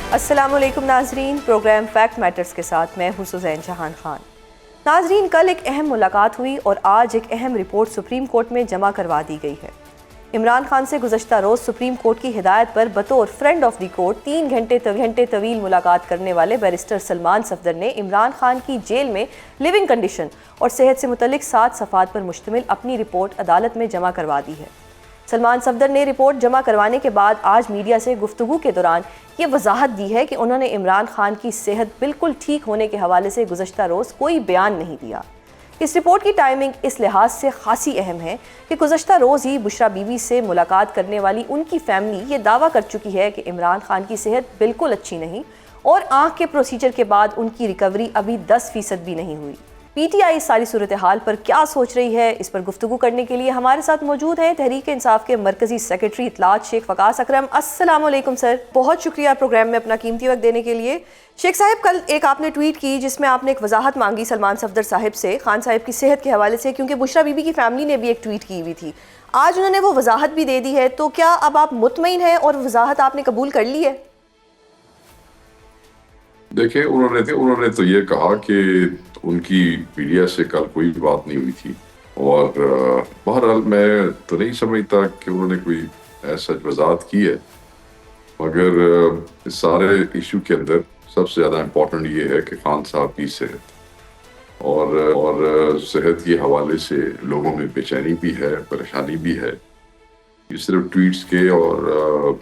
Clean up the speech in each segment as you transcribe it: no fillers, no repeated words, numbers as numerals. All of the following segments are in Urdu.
السلام علیکم ناظرین، پروگرام فیکٹ میٹرز کے ساتھ میں ہوں سزین جہان خان۔ ناظرین، کل ایک اہم ملاقات ہوئی اور آج ایک اہم رپورٹ سپریم کورٹ میں جمع کروا دی گئی ہے۔ عمران خان سے گزشتہ روز سپریم کورٹ کی ہدایت پر بطور فرینڈ آف دی کورٹ 3 گھنٹے طویل ملاقات کرنے والے بیرسٹر سلمان صفدر نے عمران خان کی جیل میں لیونگ کنڈیشن اور صحت سے متعلق 7 صفحات پر مشتمل اپنی رپورٹ عدالت میں جمع کروا دی ہے۔ سلمان صفدر نے رپورٹ جمع کروانے کے بعد آج میڈیا سے گفتگو کے دوران یہ وضاحت دی ہے کہ انہوں نے عمران خان کی صحت بالکل ٹھیک ہونے کے حوالے سے گزشتہ روز کوئی بیان نہیں دیا۔ اس رپورٹ کی ٹائمنگ اس لحاظ سے خاصی اہم ہے کہ گزشتہ روز ہی بشرا بی بی سے ملاقات کرنے والی ان کی فیملی یہ دعویٰ کر چکی ہے کہ عمران خان کی صحت بالکل اچھی نہیں اور آنکھ کے پروسیجر کے بعد ان کی ریکوری ابھی 10% بھی نہیں ہوئی۔ پی ٹی آئی اس ساری صورتحال پر کیا سوچ رہی ہے، اس پر گفتگو کرنے کے لیے ہمارے ساتھ موجود ہیں تحریک انصاف کے مرکزی سیکرٹری اطلاعات شیخ وقاص اکرم۔ السلام علیکم سر، بہت شکریہ پروگرام میں اپنا قیمتی وقت دینے کے لیے۔ شیخ صاحب، کل ایک آپ نے ٹویٹ کی جس میں آپ نے ایک وضاحت مانگی سلمان صفدر صاحب سے خان صاحب کی صحت کے حوالے سے، کیونکہ بشرا بی بی کی فیملی نے بھی ایک ٹویٹ کی ہوئی تھی۔ آج انہوں نے وہ وضاحت بھی دے دی ہے، تو کیا اب آپ مطمئن ہیں اور وضاحت آپ نے قبول کر لی ہے؟ دیکھیں، انہوں نے تو یہ کہا کہ ان کی میڈیا سے کل کوئی بات نہیں ہوئی تھی، اور بہرحال میں تو نہیں سمجھتا کہ انہوں نے کوئی ایسا وضاحت کی ہے، مگر اس سارے ایشو کے اندر سب سے زیادہ امپورٹنٹ یہ ہے کہ خان صاحب کی صحت اور صحت کے حوالے سے لوگوں میں بے چینی بھی ہے، پریشانی بھی ہے۔ یہ صرف ٹویٹس کے اور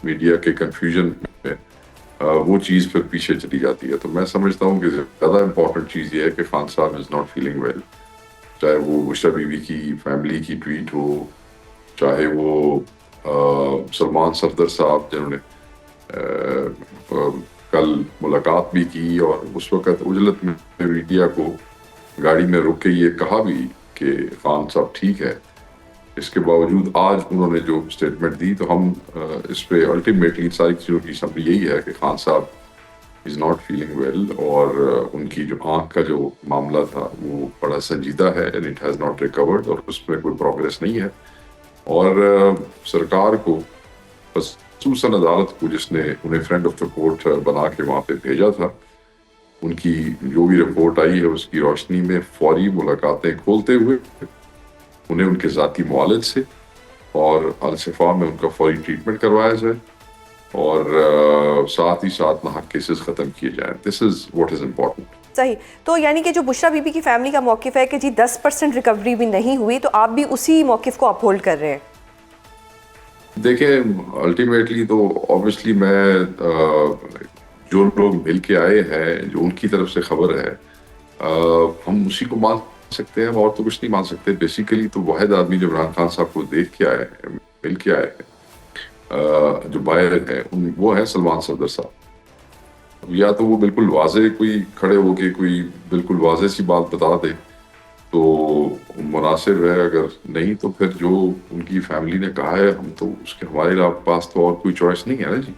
میڈیا کے کنفیوژن میں وہ چیز پھر پیچھے چلی جاتی ہے۔ تو میں سمجھتا ہوں کہ زیادہ امپورٹنٹ چیز یہ ہے کہ خان صاحب از ناٹ فیلنگ ویل، چاہے وہ بشرا بی بی کی فیملی کی ٹویٹ ہو، چاہے وہ سلمان صفدر صاحب جنہوں نے کل ملاقات بھی کی اور اس وقت عجلت میں میڈیا کو گاڑی میں روک کے یہ کہا بھی کہ خان صاحب ٹھیک ہے، اس کے باوجود آج انہوں نے جو اسٹیٹمنٹ دی، تو ہم اس پہ الٹیمیٹلی ساری چیزوں کی سمری یہی ہے کہ خان صاحب از ناٹ فیلنگ ویل، اور ان کی جو آنکھ کا جو معاملہ تھا وہ بڑا سنجیدہ ہے، and it has not record, اور اس میں کوئی پروگریس نہیں ہے۔ اور سرکار کو، خصوصاً عدالت کو جس نے انہیں فرینڈ آف دا کورٹ بنا کے وہاں پہ بھیجا تھا، ان کی جو بھی رپورٹ آئی ہے اس کی روشنی میں فوری ملاقاتیں کھولتے ہوئے انہیں ان کے ذاتی معالج سے اور الشفا میں ان کا فوری ٹریٹمنٹ کروایا جائے، اور ساتھ ہی ساتھ ناحق کیسز ختم کیے جائیں۔ دس از واٹ از امپورٹنٹ۔ صحیح، تو یعنی کہ جو بشرا بی بی کی فیملی کا موقف ہے کہ جی 10% ریکوری بھی نہیں ہوئی، تو آپ بھی اسی موقف کو اپہولڈ کر رہے ہیں؟ دیکھیں، الٹیمیٹلی تو آبویسلی میں جو لوگ مل کے آئے ہیں، جو ان کی طرف سے خبر ہے، ہم اسی کو مان سکتے ہیں، اور تو کچھ نہیں مان سکتے۔ بیسیکلی تو واحد آدمی جو عمران خان صاحب کو دیکھ کے آئے ہیں، مل کے آئے ہیں، جو باہر ہیں، وہ ہیں سلمان صفدر صاحب۔ یا تو وہ بالکل واضح کوئی کھڑے ہو کے کوئی بالکل واضح سی بات بتا دے تو مناسب ہے، اگر نہیں تو پھر جو ان کی فیملی نے کہا ہے، ہم تو اس کے ہمارے پاس تو اور کوئی چوائس نہیں ہے نا جی۔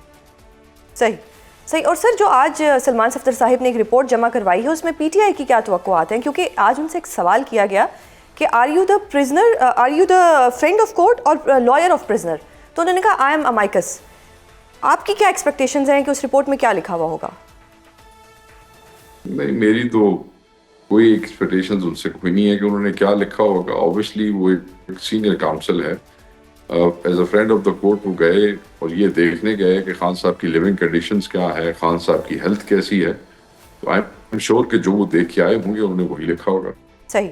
صحیح۔ اور سر، جو آج سلمان صفدر صاحب نے ایک رپورٹ جمع کروائی ہے، اس میں پی ٹی آئی کی کیا توقعات ہیں؟ کیونکہ آج ان سے ایک سوال کیا گیا کہ are you the friend of court اور لائر آف پرزنر، تو انہوں نے کہا آئی ایم امائکس۔ آپ کی کیا ایکسپیکٹیشنز ہیں کہ اس رپورٹ میں کیا لکھا ہوا ہوگا؟ نہیں، میری تو کوئی ایکسپیکٹیشنز ان سے کوئی نہیں ہے کہ انہوں نے کیا لکھا ہوگا۔ اوبیسلی وہ ایک سینئر کاؤنسل ہے، as a friend of the court وہ گئے اور یہ دیکھنے گئے کہ خان صاحب کی لیونگ کنڈیشنز کیا ہے، خان صاحب کی ہیلتھ کیسی ہے، تو آئی ایم شیور کہ جو وہ دیکھ کے آئے ہوں گے انہوں نے وہی لکھا ہوگا۔ صحیح۔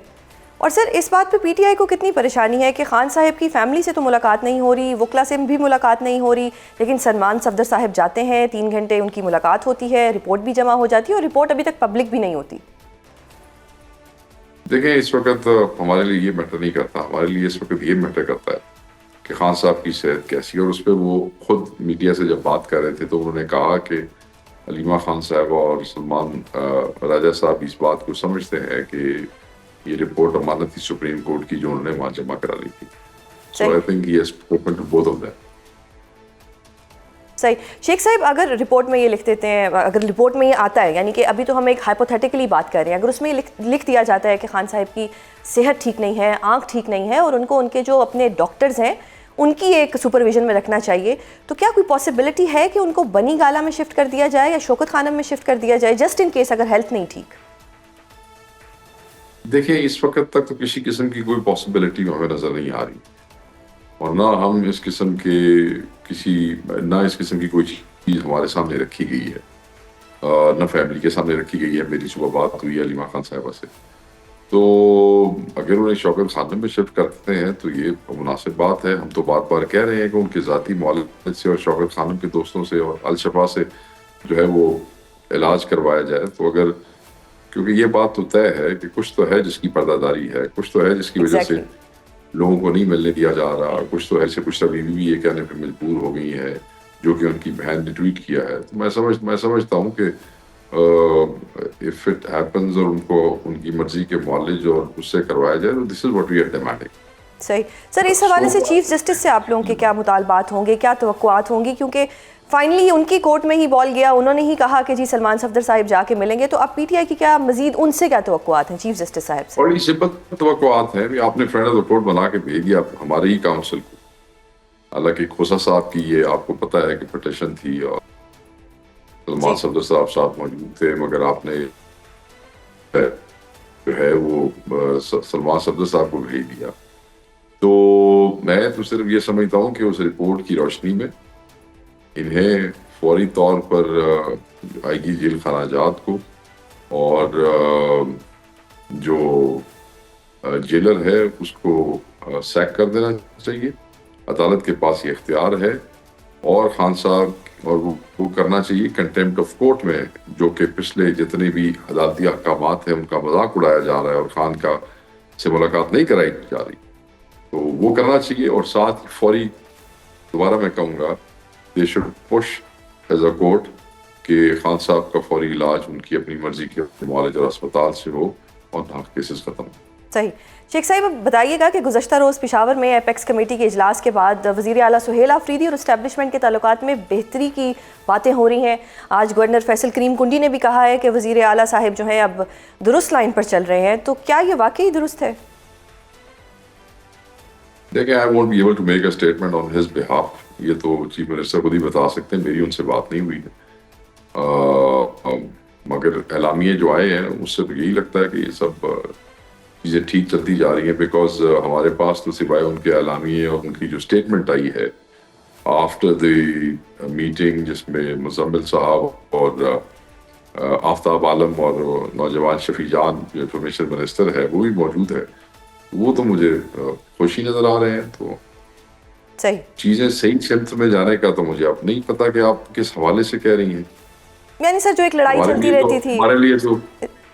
اور سر، اس بات پہ پی ٹی آئی کو کتنی پریشانی ہے کہ خان صاحب کی فیملی سے تو ملاقات نہیں ہو رہی، وکلا سے بھی ملاقات نہیں ہو رہی، لیکن سلمان صفدر صاحب جاتے ہیں، 3 گھنٹے ان کی ملاقات ہوتی ہے، رپورٹ بھی جمع ہو جاتی ہے، اور رپورٹ ابھی تک پبلک بھی نہیں ہوتی؟ دیکھیں، اس وقت ہمارے لیے یہ میٹر نہیں کرتا، ہمارے لیے اس وقت یہ میٹر کرتا ہے کہ خان صاحب کی صحت کیسی ہے۔ اور اس پہ وہ خود میڈیا سے جب بات کر رہے تھے تو انہوں نے کہا کہ علیمہ خان صاحب اور سلمان راجہ صاحب اس بات کو سمجھتے ہیں کہ یہ رپورٹ امانت تھی سپریم کورٹ کی جو انہوں نے وہاں جمع کرا لی تھی۔ So I think he has spoken to both of them. صحیح۔ شیخ صاحب، اگر رپورٹ میں یہ لکھ دیتے ہیں، اگر رپورٹ میں یہ آتا ہے، یعنی کہ ابھی تو ہم ایک ہائپوتھیٹیکلی بات کر رہے ہیں، اگر اس میں لکھ دیا جاتا ہے کہ خان صاحب کی صحت ٹھیک نہیں ہے، آنکھ ٹھیک نہیں ہے، اور ان کے جو اپنے ڈاکٹرز ہیں ان کی ایک سپرویژن میں رکھنا چاہیے. تو کیا کوئی پاسبلٹی ہے کہ ان کو بنی گالا میں شفٹ کر دیا جائے یا شوکت خانم میں شفٹ کر دیا جائے, جسٹ ان کیس اگر ہیلتھ نہیں ٹھیک؟ دیکھیں اس وقت تک تو کسی قسم کی کوئی پاسبلٹی ہمیں نظر نہیں آ رہی, اور نہ ہم اس قسم کی کوئی چیز ہمارے سامنے رکھی گئی ہے, نہ فیملی کے سامنے رکھی گئی ہے. میری صبح بات ہوئی ہے علیمہ خان صاحبہ سے, تو اگر انہیں شوکت خانم میں شفٹ کرتے ہیں تو یہ مناسب بات ہے. ہم تو بار بار کہہ رہے ہیں کہ ان کے ذاتی معالجے سے اور شوکت خانم کے دوستوں سے اور الشفا سے جو ہے وہ علاج کروایا جائے. تو اگر کیونکہ یہ بات تو طے ہے کہ کچھ تو ہے جس کی پردہ داری ہے, کچھ تو ہے جس کی وجہ سے لوگوں کو نہیں ملنے دیا جا رہا, کچھ تو ایسے کچھ ابھی بھی یہ کہنے پہ مجبور ہو گئی ہے جو کہ ان کی بہن نے ٹویٹ کیا ہے. تو میں سمجھتا ہوں کہ if it happens اور ان کو ان کی مرضی کے معالج اور اس سے کروایا جائے تو this is what we are demanding. صحیح سر, اس حوالے سے چیف جسٹس سے آپ لوگوں کے کیا مطالبات ہوں گے, کیا توقعات ہوں گی؟ کیونکہ فائنلی ان کی کورٹ میں ہی بال گیا, انہوں نے ہی کہا کہ جی سلمان صفدر صاحب جا کے ملیں گے. تو اب پی ٹی آئی کی کیا مزید ان سے کیا توقعات ہیں چیف جسٹس صاحب سے؟ بڑی سمپل توقعات ہیں. آپ نے فرینڈ رپورٹ بنا کے بھیج دیا ہمارے ہی کاؤنسل کو, حالانکہ کھوسا صاحب کی یہ آپ کو پتہ ہے کہ پٹیشن تھی اور سلمان صفدر صاحب ساتھ موجود تھے, مگر آپ نے جو ہے وہ سلمان صفدر صاحب کو بھیج دیا. تو میں تو صرف یہ سمجھتا ہوں کہ اس رپورٹ کی روشنی میں انہیں فوری طور پر آئی گی جیل خانہ جات کو, اور جو جیلر ہے اس کو سیک کر دینا چاہیے. عدالت کے پاس یہ اختیار ہے, اور خان صاحب اور وہ کرنا چاہیے کنٹیمپٹ آف کورٹ میں, جو کہ پچھلے جتنے بھی عدالتی احکامات ہیں ان کا مذاق اڑایا جا رہا ہے اور خان کا سے ملاقات نہیں کرائی جا رہی, تو وہ کرنا چاہیے. اور ساتھ فوری دوبارہ میں کہوں گا they should push as a court کہ خان صاحب کا فوری علاج ان کی اپنی مرضی کے معالج اور اسپتال سے ہو اور کیسز ختم ہو. صحیح. شیخ صاحب بتائیے گا کہ گزشتہ روز پشاور میں ایپیکس کمیٹی کے اجلاس کے بعد وزیر اعلیٰ سہیل آفریدی اور اسٹیبلشمنٹ کے تعلقات میں بہتری کی باتیں ہو رہی ہیں. آج گورنر فیصل کریم کنڈی نے بھی کہا ہے کہ وزیر اعلیٰ صاحب جو ہیں اب درست لائن پر چل رہے ہیں. تو کیا یہ واقعی درست ہے؟ دیکھیں I won't be able to make a statement on his behalf. یہ تو چیف منسٹر خود ہی بتا سکتے ہیں, میری ان سے بات نہیں ہوئی ہے. مگر اعلامیے جو آئے ہیں اس سے تو یہی لگتا ہے کہ یہ سب چیزیں ٹھیک چلتی جا رہی ہیں, بیکاز ہمارے پاس تو سوائے ان کے اعلامیے اور ان کی جو اسٹیٹمنٹ آئی ہے آفٹر دی میٹنگ جس میں مزمل صاحب اور آفتاب عالم اور نوجوان شفیع جان جو انفارمیشن منسٹر ہے وہ بھی موجود ہے, وہ تو مجھے خوشی نظر آ رہے ہیں. تو صحیح چیزیں صحیح سمت میں جانے کا تو مجھے اب نہیں پتا کہ آپ کس حوالے سے کہہ رہی ہیں. یعنی سر جو ایک لڑائی چلتی رہتی تھی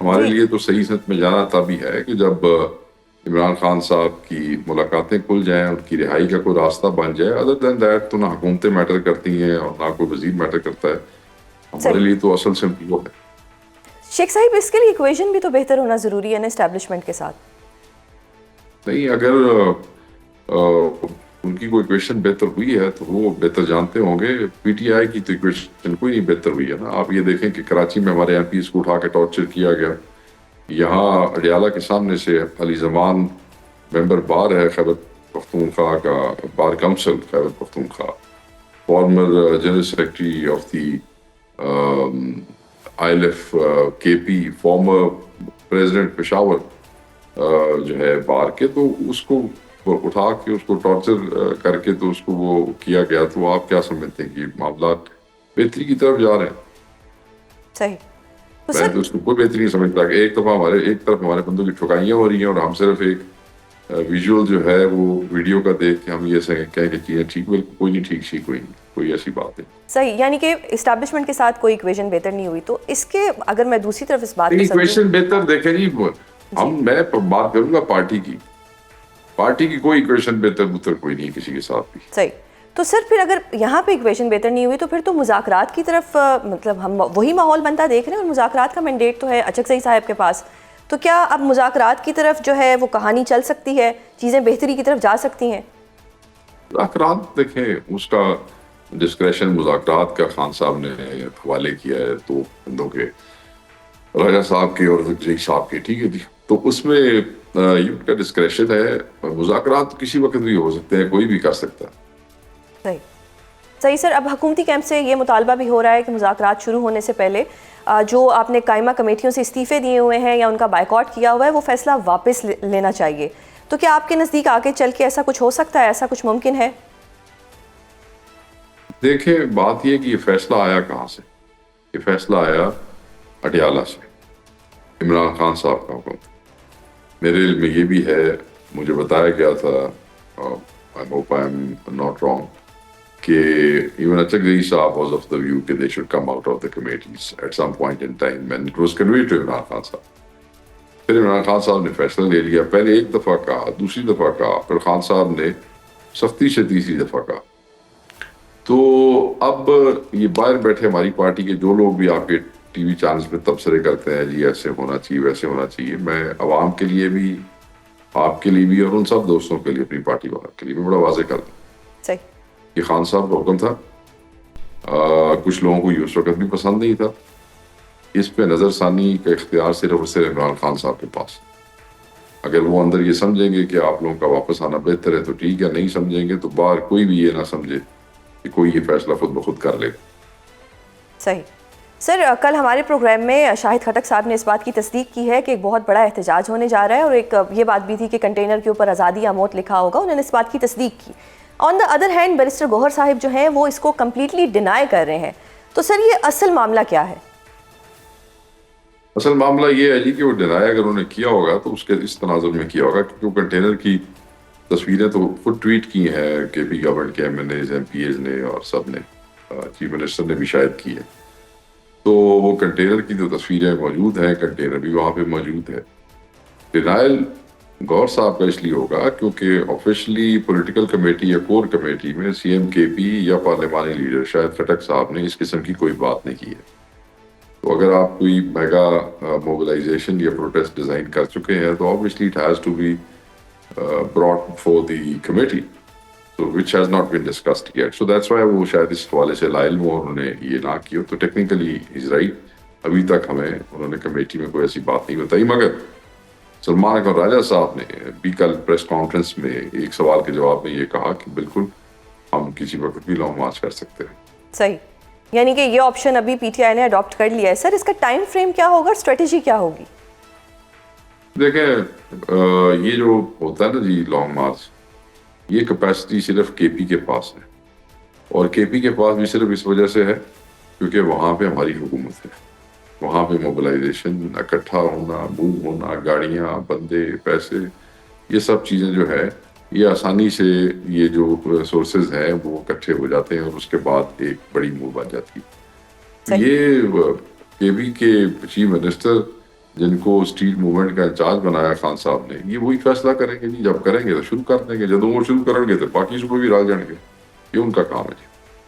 ہمارے لیے تو صحیح سمت میں جانا تب ہی ہے کہ جب عمران خان صاحب کی ملاقاتیں کھل جائیں, ان کی رہائی کا کوئی راستہ بن جائے. ادر دین دیٹ تو نہ حکومتیں میٹر کرتی ہیں اور نہ کوئی وزیر میٹر کرتا ہے. ہمارے لیے تو اصل سمت وہ ہے. شیخ صاحب اس کے لیے ایکویشن بھی تو بہتر ہونا ضروری ہے نا اسٹیبلشمنٹ کے ساتھ. نہیں, اگر ان کی کوئی ایکویشن بہتر ہوئی ہے تو وہ بہتر جانتے ہوں گے. پی ٹی آئی کی تو ایکویشن کوئی نہیں بہتر ہوئی ہے نا. آپ یہ دیکھیں کہ کراچی میں ہمارے ایم پیز کو اٹھا کے ٹارچر کیا گیا. یہاں اڈیالہ کے سامنے سے علی زمان ممبر بار ہے خیبر پختونخوا کا, bar council Khyber Pakhtunkhwa, former general secretary of the I L F K P, farmer president Peshawar جو ہے بار کے, تو اس کو اٹھا کے اس کو ٹارچر کر کے تو اس کو وہ کیا گیا. تو آپ کیا سمجھتے ہیں کہ معاملات بہتری کی طرف جا رہے ہیں؟ صحیح. میں تو اس کو کوئی بہتری نہیں سمجھتا کہ ایک طرف ہمارے بندوں کی ٹھکائیاں ہو رہی ہیں اور ہم صرف ایک ویژول جو ہے وہ ویڈیو کا دیکھ کے ہم یہ کہیں کہ چیزیں ٹھیک, بالکل کوئی نہیں ٹھیک کوئی ایسی بات نہیں. صحیح, یعنی کہ اسٹیبلشمنٹ کے ساتھ کوئی ایکویشن بہتر نہیں ہوئی. تو اس کے اگر میں دوسری طرف اس بات کو ایکویشن بہتر دیکھیں جی, میں بات کروں گا پارٹی کی کوئی ایکویشن بہتر کوئی نہیں کسی کے ساتھ بھی. صحیح. تو سر پھر اگر یہاں پہ ایکویشن بہتر نہیں ہوئی تو پھر تو مذاکرات کی طرف مطلب ہم وہی ماحول بنتا دیکھ رہے ہیں, اور مذاکرات کا مینڈیٹ تو ہے اچکزئی صاحب کے پاس. تو کیا اب مذاکرات کی طرف جو ہے وہ کہانی چل سکتی ہے, چیزیں بہتری کی طرف جا سکتی ہیں؟ مذاکرات دیکھیں اس کا ڈسکریشن مذاکرات کا خان صاحب نے حوالے کیا ہے تو بندوں کے, راجہ صاحب کے اور زکزئی صاحب کے, ٹھیک ہے جی. تو اس میں یہ ان کا ڈسکریشن ہے. مذاکرات کسی وقت بھی ہو سکتے ہیں, کوئی بھی کر سکتا ہے. صحیح صحیح سر. اب حکومتی کیمپ سے یہ مطالبہ بھی ہو رہا ہے کہ مذاکرات شروع ہونے سے پہلے جو آپ نے قائمہ کمیٹیوں سے استعفے دیے ہوئے ہیں یا ان کا بائیکاٹ کیا ہوا ہے وہ فیصلہ واپس لینا چاہیے. تو کیا آپ کے نزدیک آگے چل کے ایسا کچھ ہو سکتا ہے, ایسا کچھ ممکن ہے؟ دیکھیں, بات یہ کہ یہ فیصلہ آیا کہاں سے. یہ فیصلہ آیا اٹیالہ سے, عمران خان صاحب کا حکم. میرے علم میں یہ بھی ہے, مجھے بتایا گیا تھا, I hope I'm not wrong, کہ even Achakzai Saab was of the view that they should come out of the committees at some point in time, and it was conveyed to Imran Khan صاحب. پھر عمران خان صاحب نے فیصلہ لے لیا. پہلے ایک دفعہ کہا, دوسری دفعہ کہا, پھر خان صاحب نے سختی سے تیسری دفعہ کہا. تو اب یہ باہر بیٹھے ہماری پارٹی کے جو لوگ بھی آپ کے ٹی وی چینلز پہ تبصرے کرتے ہیں, جی ایسے ہونا چاہیے ویسے ہونا چاہیے, میں عوام کے لیے بھی, آپ کے لیے بھی, اور ان سب دوستوں کے لیے, اپنی پارٹی والوں کے لیے بھی بڑا واضح کر دوں. صحیح. یہ خان صاحب کا حکم تھا. کچھ لوگوں کو یہ اس وقت بھی پسند نہیں تھا. اس پہ نظر ثانی کا اختیار صرف اور صرف عمران خان صاحب کے پاس. اگر وہ اندر یہ سمجھیں گے کہ آپ لوگوں کا واپس آنا بہتر ہے تو ٹھیک ہے, نہیں سمجھیں گے تو باہر کوئی بھی یہ نہ سمجھے کہ کوئی یہ فیصلہ خود بخود کر لے. صحیح. سر, کل ہمارے پروگرام میں شاہد خٹک صاحب نے اس بات کی تصدیق کی ہے کہ ایک بہت بڑا احتجاج ہونے جا رہا ہے, اور ایک یہ بات بھی تھی کہ کنٹینر کے اوپر آزادی یا موت لکھا ہوگا. انہوں نے اس بات کی تصدیق کی. آن دا ادر ہینڈ بیرسٹر گوہر صاحب جو ہیں وہ اس کو کمپلیٹلی ڈینائی کر رہے ہیں. تو سر یہ اصل معاملہ کیا ہے؟ اصل معاملہ یہ ہے جی کہ وہ ڈینائی اگر انہوں نے کیا ہوگا تو اس کے اس تناظر میں کیا ہوگا, کیونکہ وہ کنٹینر کی تصویریں تو خود ٹویٹ کی ہیں کے پی گورنمنٹ کے M N As, M P As نے, اور سب نے, چیف منسٹر نے بھی شاید کی ہے. تو وہ کنٹینر کی جو تصویریں موجود ہیں, کنٹینر بھی وہاں پہ موجود ہے. ڈینائل گور صاحب کا اس لیے ہوگا کیونکہ آفیشلی پولیٹیکل کمیٹی یا کور کمیٹی میں سی ایم کے پی یا پارلیمانی لیڈر شاہد خٹک صاحب نے اس قسم کی کوئی بات نہیں کی ہے. تو اگر آپ کوئی میگا موبلائزیشن یا پروٹیسٹ ڈیزائن کر چکے ہیں تو obviously it has to be brought before the committee, so which has not been discussed yet. So that's why وہ شاید اس حوالے سے لا علم ہو, انہوں نے یہ نہ کیا. تو ٹیکنیکلی از رائٹ, ابھی تک ہمیں انہوں نے کمیٹی میں کوئی ایسی بات نہیں بتائی. مگر سلمان اکبر راجہ صاحب نے بھی کل پریس کانفرنس میں ایک سوال کے جواب میں یہ کہا کہ بالکل ہم کسی وقت بھی لانگ مارچ کر سکتے ہیں. صحیح. یعنی کہ یہ آپشن ابھی پی ٹی آئی نے اڈاپٹ کر لیا ہے. سر, اس کا ٹائم فریم کیا ہوگا, اسٹریٹجی کیا ہوگی؟ دیکھیں, یہ جو ہوتا ہے نا جی لانگ مارچ, یہ کیپیسٹی صرف کے پی کے پاس ہے, اور کے پی کے پاس بھی صرف اس وجہ سے ہے کیونکہ وہاں پہ ہماری حکومت ہے. وہاں پہ موبلائزیشن, اکٹھا ہونا, موو ہونا, گاڑیاں, بندے, پیسے, یہ سب چیزیں جو ہے یہ آسانی سے یہ جو سورسز ہیں وہ اکٹھے ہو جاتے ہیں, اور اس کے بعد ایک بڑی موو بن جاتی ہے. یہ کے پی کے چیف منسٹر جن کو اسٹریٹ موومنٹ کا انچارج بنایا خان صاحب نے, یہ وہی فیصلہ کریں گے جی. جب کریں گے تو شروع کر دیں گے, جب وہ شروع کریں گے تو باقی اس کو بھی ڈال جائیں گے. یہ ان کا کام ہے جی.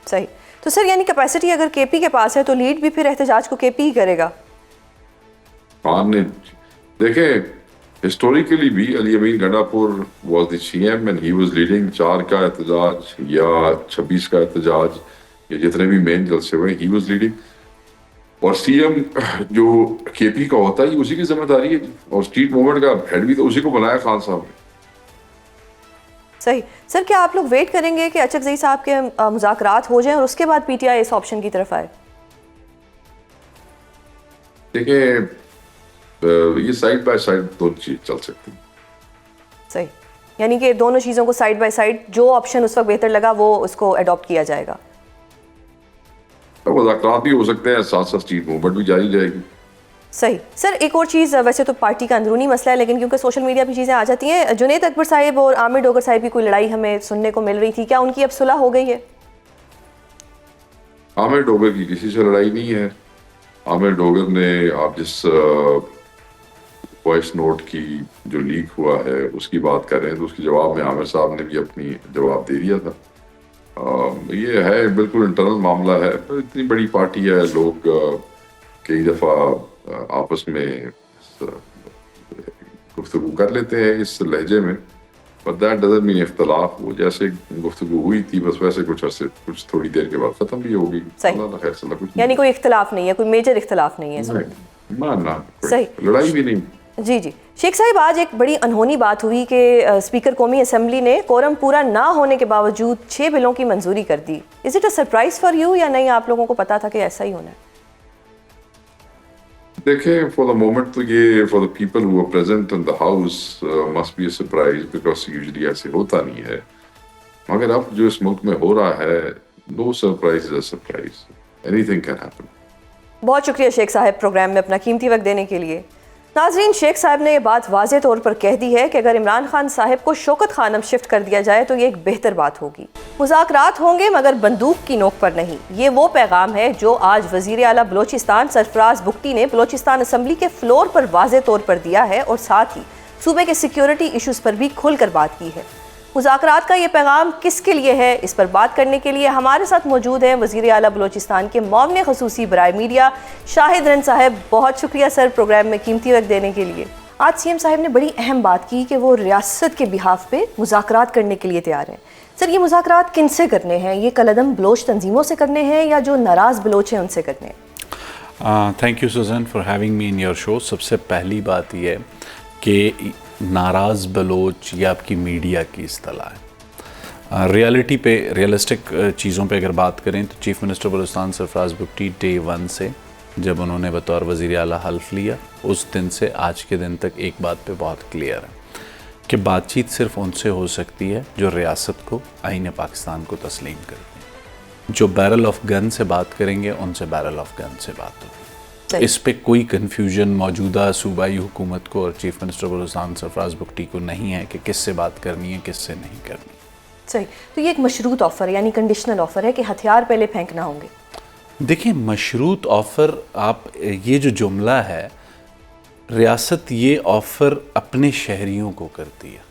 صحیح. تو سر یعنی کیپیسٹی اگر کے پی کے پاس ہے تو لیڈ بھی پھر احتجاج کو کے پی ہی کرے گا؟ خان نے دیکھیں ہسٹوریکلی بھی علی Amin Gandapur was the C M and he was leading 4 کا احتجاج یا 26 کا احتجاج یا جتنے بھی مین جلسے ہوئے, ہی واز لیڈنگ. اور سی ایم جو کے پی کا ہوتا ہے یہ اسی کی ذمہ داری ہے, اور اسٹریٹ موومنٹ کا ہیڈ بھی تو اسی کو بنایا خان صاحب نے. صحیح. سر, کیا آپ لوگ ویٹ کریں گے کہ اچکزئی صاحب کے مذاکرات ہو جائیں اور اس کے بعد P T I us option کی طرف آئے؟ دیکھیں, یہ سائڈ بائی سائڈ دونوں چیز چل سکتی ہیں. صحیح. یعنی کہ دونوں چیزوں کو سائڈ بائی سائڈ جو آپشن اس وقت بہتر لگا وہ اس کو اڈاپٹ کیا جائے گا. مذاکرات بھی ہو سکتے ہیں, ساتھ ساتھ اسٹریٹ موومنٹ بھی جاری رہے گی. صحیح. سر, ایک اور چیز, ویسے تو پارٹی کا اندرونی مسئلہ ہے لیکن کیونکہ سوشل میڈیا پہ چیزیں آ جاتی ہیں, جنید اکبر صاحب اور عامر ڈوگر صاحب کی کوئی لڑائی ہمیں سننے کو مل رہی تھی, کیا ان کی اب صلح ہو گئی ہے؟ عامر ڈوگر کی کسی سے لڑائی نہیں ہے. عامر ڈوگر نے, آپ جس وائس نوٹ کی جو لیک ہوا ہے اس کی بات کر رہے ہیں, تو اس کے جواب میں عامر صاحب نے بھی اپنی جواب دے دیا تھا. یہ ہے بالکل انٹرنل معاملہ ہے. اتنی بڑی پارٹی ہے, لوگ کئی دفعہ آپس میں گفتگو کر لیتے ہیں اس لہجے میں, but that doesn't mean اختلاف. وہ جیسے گفتگو ہوئی تھی بس ویسے کچھ تھوڑی دیر کے بعد ختم بھی ہوگی. یعنی کوئی اختلاف نہیں ہے, کوئی میجر اختلاف نہیں ہے اس میں؟ نہ, صحیح, لڑائی بھی نہیں. جی جی شیخ صاحب، آج ایک بڑی انہونی بات ہوئی کہ اسپیکر قومی اسمبلی نے کورم پورا نہ ہونے کے باوجود 6 بلوں کی منظوری کر دی. Is it a surprise for you یا نہیں؟ آپ لوگوں کو پتا تھا کہ ایسا ہی ہونا ہے؟ دیکھیں فار دا مومنٹ تو یہ for the people who are present in the house must be a surprise because usually ایسے ہوتا نہیں ہے. مگر اب جو اس ملک میں ہو رہا ہے نو surprise is a surprise, any thing can happen. بہت شکریہ شیخ صاحب پروگرام میں اپنا قیمتی وقت دینے کے لیے. ناظرین، شیخ صاحب نے یہ بات واضح طور پر کہہ دی ہے کہ اگر عمران خان صاحب کو شوکت خانم شفٹ کر دیا جائے تو یہ ایک بہتر بات ہوگی. مذاکرات ہوں گے مگر بندوق کی نوک پر نہیں. یہ وہ پیغام ہے جو آج وزیر اعلیٰ بلوچستان سرفراز بگٹی نے بلوچستان اسمبلی کے فلور پر واضح طور پر دیا ہے، اور ساتھ ہی صوبے کے سیکیورٹی ایشوز پر بھی کھل کر بات کی ہے. مذاکرات کا یہ پیغام کس کے لیے ہے، اس پر بات کرنے کے لیے ہمارے ساتھ موجود ہیں وزیر اعلیٰ بلوچستان کے معاون خصوصی برائے میڈیا شاہد رن صاحب. بہت شکریہ سر پروگرام میں قیمتی وقت دینے کے لیے. آج سی ایم صاحب نے بڑی اہم بات کی کہ وہ ریاست کے بہاف پہ مذاکرات کرنے کے لیے تیار ہیں. سر، یہ مذاکرات کن سے کرنے ہیں؟ یہ کالعدم بلوچ تنظیموں سے کرنے ہیں یا جو ناراض بلوچ ہیں ان سے کرنے ہیں؟ Thank you Susan for having me in your show. سب سے پہلی بات یہ ہے کہ ناراض بلوچ یہ آپ کی میڈیا کی اصطلاح ہے. ریالٹی پہ، ریئلسٹک چیزوں پہ اگر بات کریں تو چیف منسٹر بلوچستان سرفراز بگٹی ڈے 1 سے جب انہوں نے بطور وزیر اعلیٰ حلف لیا اس دن سے آج کے دن تک ایک بات پہ بہت کلیئر ہے کہ بات چیت صرف ان سے ہو سکتی ہے جو ریاست کو، آئین پاکستان کو تسلیم کرتے ہیں. جو بیرل آف گن سے بات کریں گے ان سے بیرل آف گن سے بات ہوگی. اس پہ کوئی کنفیوژن موجودہ صوبائی حکومت کو اور چیف منسٹر بلوچستان سرفراز بگٹی کو نہیں ہے کہ کس سے بات کرنی ہے، کس سے نہیں کرنی. صحیح. تو یہ ایک مشروط آفر یعنی کنڈیشنل آفر ہے کہ ہتھیار پہلے پھینکنا ہوں گے. دیکھیں، مشروط آفر، آپ یہ جو جملہ ہے، ریاست یہ آفر اپنے شہریوں کو کرتی ہے.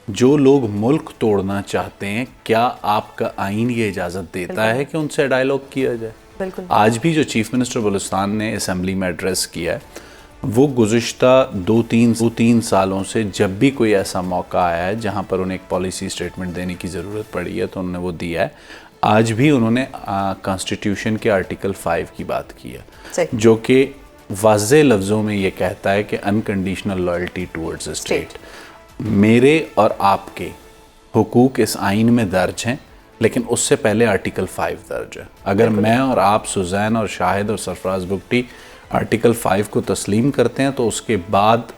جو لوگ ملک توڑنا چاہتے ہیں، کیا آپ کا آئین یہ اجازت دیتا ہے کہ ان سے ڈائیلاگ کیا جائے؟ بالکل. آج بھی جو چیف منسٹر بلوچستان نے اسمبلی میں ایڈریس کیا ہے وہ گزشتہ دو تین سالوں سے جب بھی کوئی ایسا موقع آیا ہے جہاں پر انہیں ایک پالیسی سٹیٹمنٹ دینے کی ضرورت پڑی ہے تو انہوں نے وہ دیا ہے. آج بھی انہوں نے کانسٹیٹیوشن کے آرٹیکل 5 کی بات کی ہے جو کہ واضح لفظوں میں یہ کہتا ہے کہ انکنڈیشنل لائلٹی ٹورڈز اسٹیٹ. میرے اور آپ کے حقوق اس آئین میں درج ہیں لیکن اس سے پہلے آرٹیکل 5 درج ہے. اگر میں اور آپ سوزین اور شاہد اور سرفراز بگٹی آرٹیکل 5 کو تسلیم کرتے ہیں تو اس کے بعد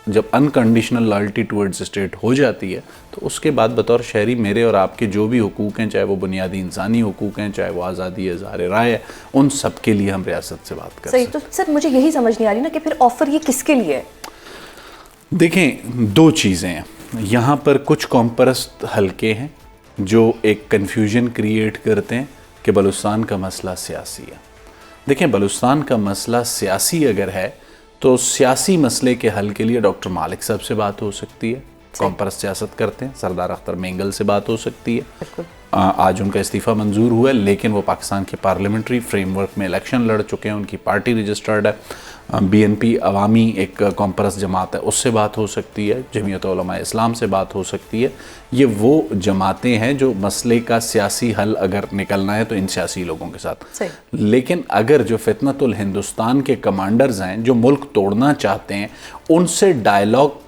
جب انکنڈیشنل لائلٹی ٹورڈز اسٹیٹ ہو جاتی ہے تو اس کے بعد بطور شہری میرے اور آپ کے جو بھی حقوق ہیں، چاہے وہ بنیادی انسانی حقوق ہیں، چاہے وہ آزادی اظہار رائے ہے، ان سب کے لیے ہم ریاست سے بات کر سکتے ہیں. صحیح. تو سر مجھے یہی سمجھ نہیں آ رہی نا کہ پھر آفر یہ کس کے لیے ہے؟ دیکھیں، دو چیزیں ہیں یہاں پر. کچھ قوم پرست حلقے ہیں جو ایک کنفیوژن کریٹ کرتے ہیں کہ بلوچستان کا مسئلہ سیاسی ہے. دیکھیں، بلوچستان کا مسئلہ سیاسی اگر ہے تو سیاسی مسئلے کے حل کے لیے ڈاکٹر مالک صاحب سے بات ہو سکتی ہے، قوم پرست سیاست کرتے ہیں. سردار اختر مینگل سے بات ہو سکتی ہے. آج ان کا استعفیٰ منظور ہوا ہے لیکن وہ پاکستان کے پارلیمنٹری فریم ورک میں الیکشن لڑ چکے ہیں، ان کی پارٹی رجسٹرڈ ہے. بی این پی عوامی ایک قوم پرست جماعت ہے، اس سے بات ہو سکتی ہے. جمعیت علماء اسلام سے بات ہو سکتی ہے. یہ وہ جماعتیں ہیں جو مسئلے کا سیاسی حل اگر نکلنا ہے تو ان سیاسی لوگوں کے ساتھ. لیکن اگر جو فتنۃ الہندوستان کے کمانڈرز ہیں جو ملک توڑنا چاہتے ہیں، ان سے ڈائیلاگ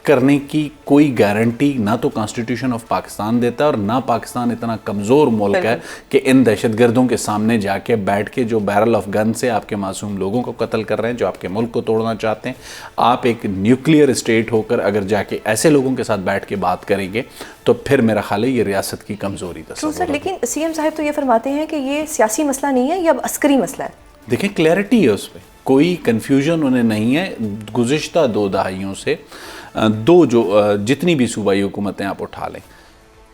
کرنے کی کوئی گارنٹی نہ تو کانسٹیٹیوشن آف پاکستان دیتا ہے اور نہ پاکستان اتنا کمزور ملک ہے کہ ان دہشت گردوں کے سامنے جا کے بیٹھ کے جو بیرل آف گن سے آپ کے معصوم لوگوں کو قتل کر رہے ہیں، جو آپ کے ملک کو توڑنا چاہتے ہیں، آپ ایک نیوکلیئر اسٹیٹ ہو کر اگر جا کے ایسے لوگوں کے ساتھ بیٹھ کے بات کریں گے تو پھر میرا خیال ہے یہ ریاست کی کمزوری تصور ہے. سر لیکن سی ایم صاحب تو یہ فرماتے ہیں کہ یہ سیاسی مسئلہ نہیں ہے، یہ اب عسکری مسئلہ ہے. دیکھیں، کلیئرٹی ہے اس پہ، کوئی کنفیوژن انہیں نہیں ہے. گزشتہ 2 دہائیوں سے جتنی بھی صوبائی حکومتیں آپ اٹھا لیں،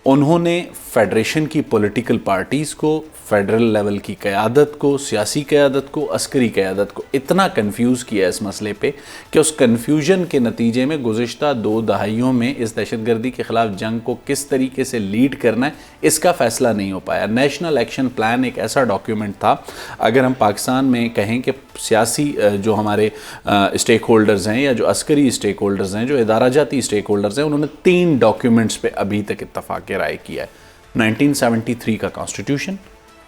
انہوں نے فیڈریشن کی پولیٹیکل پارٹیز کو، فیڈرل لیول کی قیادت کو، سیاسی قیادت کو، عسکری قیادت کو اتنا کنفیوز کیا اس مسئلے پہ کہ اس کنفیوژن کے نتیجے میں گزشتہ 2 دہائیوں میں اس دہشت گردی کے خلاف جنگ کو کس طریقے سے لیڈ کرنا ہے اس کا فیصلہ نہیں ہو پایا. نیشنل ایکشن پلان ایک ایسا ڈاکیومنٹ تھا، اگر ہم پاکستان میں کہیں کہ سیاسی جو ہمارے اسٹیک ہولڈرز ہیں یا جو عسکری اسٹیک ہولڈرز ہیں، جو ادارہ جاتی اسٹیک ہولڈرز ہیں، انہوں نے 3 ڈاکیومنٹس پہ ابھی تک اتفاق رائے کیا ہے. 1973 کا کانسٹیٹیوشن،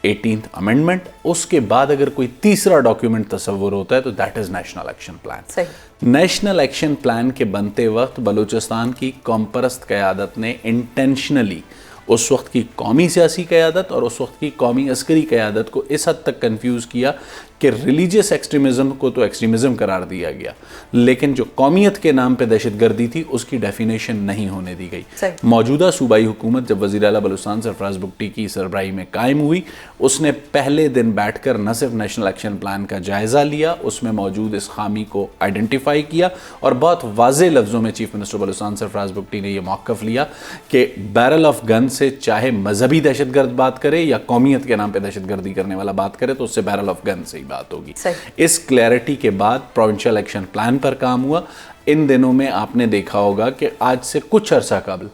18th امینڈمنٹ. اس کے بعد اگر کوئی تیسرا ڈاکیومنٹ تصور ہوتا ہے تو that is national action plan. National action plan کے بنتے وقت بلوچستان کی قوم پرست قیادت نے انٹینشنلی اس وقت کی قومی سیاسی قیادت اور اس وقت کی قومی عسکری قیادت کو اس حد تک کنفیوز کیا کہ ریلیجیس ایکسٹریمزم کو تو ایکسٹریمزم قرار دیا گیا, لیکن جو قومیت کے نام پہ دہشت گردی تھی اس کی ڈیفینیشن نہیں ہونے دی گئی. موجودہ صوبائی حکومت جب وزیر اعلیٰ بلوچستان سرفراز بگٹی کی سربراہی میں قائم ہوئی, اس نے پہلے دن بیٹھ کر نہ صرف نیشنل ایکشن پلان کا جائزہ لیا, اس میں موجود اس خامی کو آئیڈینٹیفائی کیا اور بہت واضح لفظوں میں چیف منسٹر بلوچستان سرفراز بگٹی نے یہ موقف لیا کہ بیرل آف گن سے چاہے مذہبی دہشت گرد بات کرے یا قومیت کے نام پہ دہشت گردی کرنے والا بات کرے تو اس سے بیرل آف گن سے ہی بات ہوگی. اس کلیئرٹی کے بعد پروونشل ایکشن پلان پر کام ہوا. ان دنوں میں آپ نے دیکھا ہوگا کہ آج سے کچھ عرصہ قبل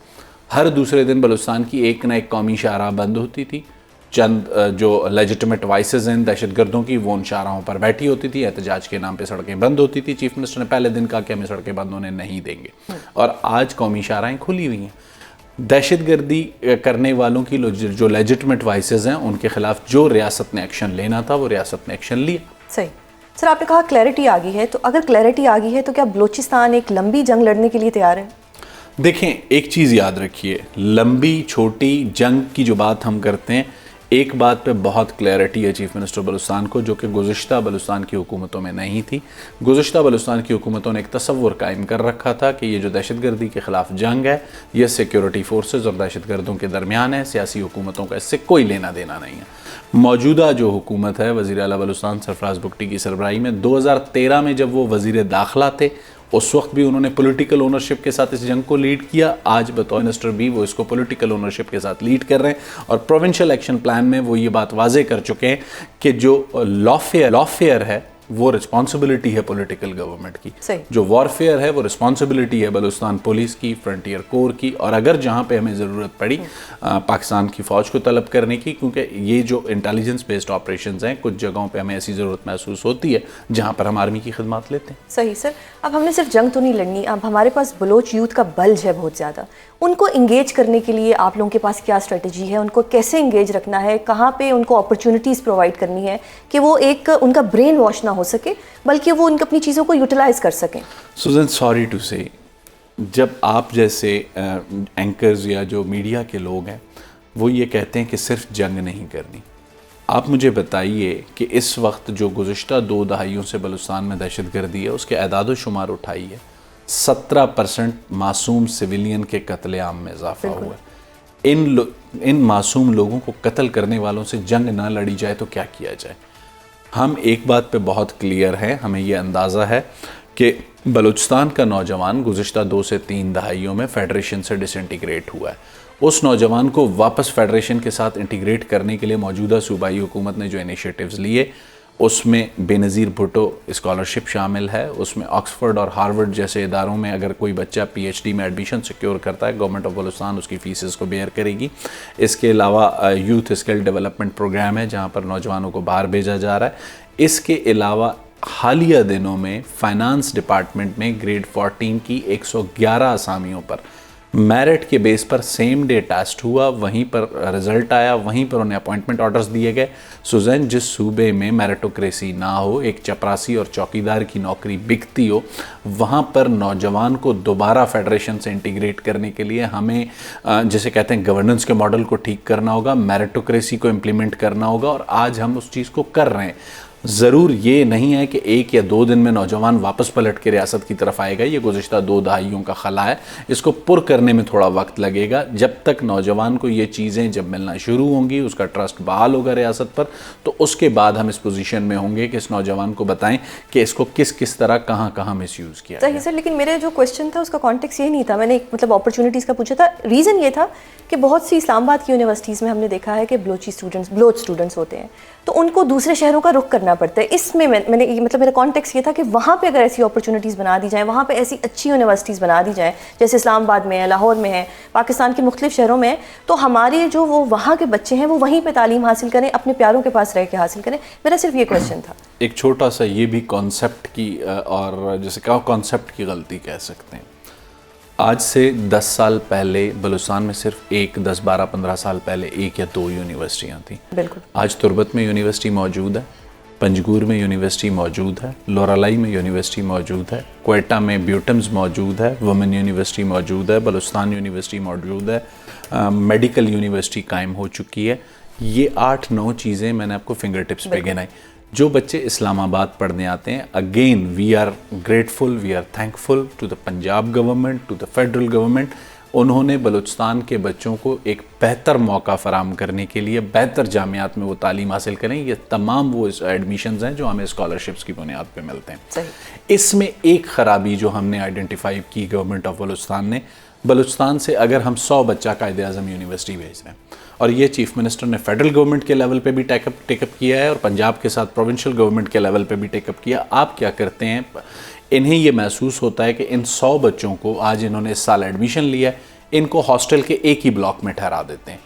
ہر دوسرے دن بلوچستان کی ایک نہ ایک قومی شاہراہ بند ہوتی تھی. چند جو لیجٹمیٹ وائسز ہیں دہشت گردوں کی وہ ان شاہراہوں پر بیٹھی ہوتی تھی, احتجاج کے نام پہ سڑکیں بند ہوتی تھی. چیف منسٹر نے پہلے دن کہا کہ ہمیں سڑکیں بند ہونے نہیں دیں گے, اور آج قومی شاہراہیں کھلی ہوئی ہیں. دہشت گردی کرنے والوں کی جو لیجٹمیٹ وائسز ہیں ان کے خلاف جو ریاست نے ایکشن لینا تھا وہ ریاست نے ایکشن لیا. صحیح. سر آپ نے کہا کلیئرٹی آ گئی ہے, تو اگر کلیئرٹی آ گئی ہے تو کیا بلوچستان ایک لمبی جنگ لڑنے کے لیے تیار ہے؟ دیکھیں ایک چیز یاد رکھیے, لمبی چھوٹی جنگ کی جو بات ہم کرتے ہیں, ایک بات پہ بہت کلیئرٹی ہے چیف منسٹر بلوچستان کو جو کہ گزشتہ بلوچستان کی حکومتوں میں نہیں تھی. گزشتہ بلوچستان کی حکومتوں نے ایک تصور قائم کر رکھا تھا کہ یہ جو دہشت گردی کے خلاف جنگ ہے یہ سیکیورٹی فورسز اور دہشت گردوں کے درمیان ہے, سیاسی حکومتوں کا اس سے کوئی لینا دینا نہیں ہے. موجودہ جو حکومت ہے وزیر اعلیٰ بلوچستان سرفراز بگٹی کی سربراہی میں 2013 میں جب وہ وزیر داخلہ تھے اس وقت بھی انہوں نے پولیٹیکل اونرشپ کے ساتھ اس جنگ کو لیڈ کیا. آج بطور منسٹر بھی وہ اس کو پولیٹیکل اونرشپ کے ساتھ لیڈ کر رہے ہیں, اور پروونشل ایکشن پلان میں وہ یہ بات واضح کر چکے ہیں کہ جو لافیئر ہے وہ رسپانسبلٹی ہے پولیٹیکل گورنمنٹ کی, جو وارفیئر ہے وہ رسپانسبلٹی ہے بلوچستان پولیس کی, فرنٹیئر کور کی, اور اگر جہاں پہ ہمیں ضرورت پڑی پاکستان کی فوج کو طلب کرنے کی, کیونکہ یہ جو انٹیلیجنس بیسڈ آپریشنز ہیں کچھ جگہوں پہ ہمیں ایسی ضرورت محسوس ہوتی ہے جہاں پر ہم آرمی کی خدمات لیتے ہیں. صحیح سر. اب ہم نے صرف جنگ تو نہیں لڑنی, اب ہمارے پاس بلوچ یوتھ کا بلج ہے بہت زیادہ, ان کو انگیج کرنے کے لیے آپ لوگوں کے پاس کیا اسٹریٹجی ہے؟ ان کو کیسے انگیج رکھنا ہے؟ کہاں پہ ان کو اپرچونیٹیز پرووائڈ کرنی ہے کہ وہ ایک ان کا برین واش نہ ہو سکے بلکہ وہ ان کی اپنی چیزوں کو یوٹیلائز کر سکیں؟ سوزن سوری ٹو سے, جب آپ جیسے اینکرز یا جو میڈیا کے لوگ ہیں وہ یہ کہتے ہیں کہ صرف جنگ نہیں کرنی, آپ مجھے بتائیے کہ اس وقت جو گزشتہ 2 دہائیوں سے بلوچستان میں دہشت گردی ہے اس کے اعداد و شمار اٹھائیے, 17% معصوم سویلین کے قتل عام میں اضافہ ہوا ہے. ان معصوم لوگوں کو قتل کرنے والوں سے جنگ نہ لڑی جائے تو کیا کیا جائے؟ ہم ایک بات پہ بہت کلیئر ہیں, ہمیں یہ اندازہ ہے کہ بلوچستان کا نوجوان گزشتہ 2 سے 3 دہائیوں میں فیڈریشن سے ڈس انٹیگریٹ ہوا ہے. اس نوجوان کو واپس فیڈریشن کے ساتھ انٹیگریٹ کرنے کے لیے موجودہ صوبائی حکومت نے جو انیشیٹیوز لیے اس میں بے نظیر بھٹو اسکالرشپ شامل ہے, اس میں آکسفورڈ اور ہارورڈ جیسے اداروں میں اگر کوئی بچہ پی ایچ ڈی میں ایڈمیشن سیکیور کرتا ہے گورنمنٹ آف بلوچستان اس کی فیسز کو بیئر کرے گی. اس کے علاوہ یوتھ اسکل ڈیولپمنٹ پروگرام ہے جہاں پر نوجوانوں کو باہر بھیجا جا رہا ہے. اس کے علاوہ حالیہ دنوں میں فائنانس ڈپارٹمنٹ میں گریڈ 14 کی 111 اسامیوں پر میرٹ کے بیس پر سیم ڈے ٹیسٹ ہوا, وہیں پر رزلٹ آیا, وہیں پر انہیں اپوائنٹمنٹ آرڈرز دیے گئے. سوزین جس صوبے میں میرٹوکریسی نہ ہو, ایک چپراسی اور چوکیدار کی نوکری بکتی ہو, وہاں پر نوجوان کو دوبارہ فیڈریشن سے انٹیگریٹ کرنے کے لیے ہمیں جسے کہتے ہیں گورننس کے ماڈل کو ٹھیک کرنا ہوگا, میرٹوکریسی کو امپلیمنٹ کرنا ہوگا, اور آج ہم اس چیز کو کر رہے ہیں. ضرور یہ نہیں ہے کہ 1 یا 2 دن میں نوجوان واپس پلٹ کے ریاست کی طرف آئے گا, یہ گزشتہ 2 دہائیوں کا خلا ہے, اس کو پر کرنے میں تھوڑا وقت لگے گا. جب تک نوجوان کو یہ چیزیں جب ملنا شروع ہوں گی, اس کا ٹرسٹ بحال ہوگا ریاست پر, تو اس کے بعد ہم اس پوزیشن میں ہوں گے کہ اس نوجوان کو بتائیں کہ اس کو کس طرح کہاں مس یوز کیا. صحیح سر, لیکن میرے جو کویشچن تھا اس کا کانٹیکس یہ نہیں تھا, میں نے مطلب اپرچونیٹیز کا پوچھا تھا. ریزن یہ تھا کہ بہت سی اسلام آباد کی یونیورسٹیز میں ہم نے دیکھا ہے کہ بلوچ اسٹوڈنٹس ہوتے ہیں, تو ان کو دوسرے شہروں کا رخ کرنا پڑتا ہے. اس میں میں نے مطلب میرا کانٹیکس یہ تھا کہ وہاں پہ اگر ایسی اپرچونیٹیز بنا دی جائیں, وہاں پہ ایسی اچھی یونیورسٹیز بنا دی جائیں جیسے اسلام آباد میں ہے, لاہور میں ہے, پاکستان کے مختلف شہروں میں ہے, تو ہمارے جو وہ وہاں کے بچے ہیں وہ وہیں پہ تعلیم حاصل کریں, اپنے پیاروں کے پاس رہ کے حاصل کریں. میرا صرف یہ کویشچن تھا. ایک چھوٹا سا یہ بھی کانسیپٹ کی اور جیسے کہا کانسیپٹ کی غلطی کہہ سکتے ہیں. آج سے 10 سال پہلے بلوچستان میں صرف 10, 12, 15 سال پہلے 1 یا 2 یونیورسٹیاں تھیں. بالکل. آج تربت میں یونیورسٹی موجود ہے, پنجگور میں یونیورسٹی موجود ہے, لورالائی میں یونیورسٹی موجود ہے, کوئٹہ میں بیوٹمز موجود ہے, وومن یونیورسٹی موجود ہے, بلوچستان یونیورسٹی موجود ہے, میڈیکل یونیورسٹی قائم ہو چکی ہے. یہ 8-9 چیزیں میں نے آپ کو فنگر ٹپس پہ گنائی. جو بچے اسلام آباد پڑھنے آتے ہیں, again we are grateful, we are thankful to the Punjab government, to the federal government. انہوں نے بلوچستان کے بچوں کو ایک بہتر موقع فراہم کرنے کے لیے بہتر جامعات میں وہ تعلیم حاصل کریں. یہ تمام وہ ایڈمیشنز ہیں جو ہمیں اسکالرشپس کی بنیاد پہ ملتے ہیں. صحیح. اس میں ایک خرابی جو ہم نے آئیڈینٹیفائی کی گورنمنٹ آف بلوچستان نے, بلوچستان سے اگر ہم 100 بچہ قائد اعظم یونیورسٹی بھیج رہے ہیں, اور یہ چیف منسٹر نے فیڈرل گورنمنٹ کے لیول پہ بھی ٹیک اپ کیا ہے اور پنجاب کے ساتھ پروونشل گورنمنٹ کے لیول پہ بھی ٹیک اپ کیا. آپ کیا کرتے ہیں, انہیں یہ محسوس ہوتا ہے کہ ان 100 بچوں کو آج انہوں نے اس سال ایڈمیشن لیا ہے, ان کو ہاسٹل کے ایک ہی بلاک میں ٹھہرا دیتے ہیں.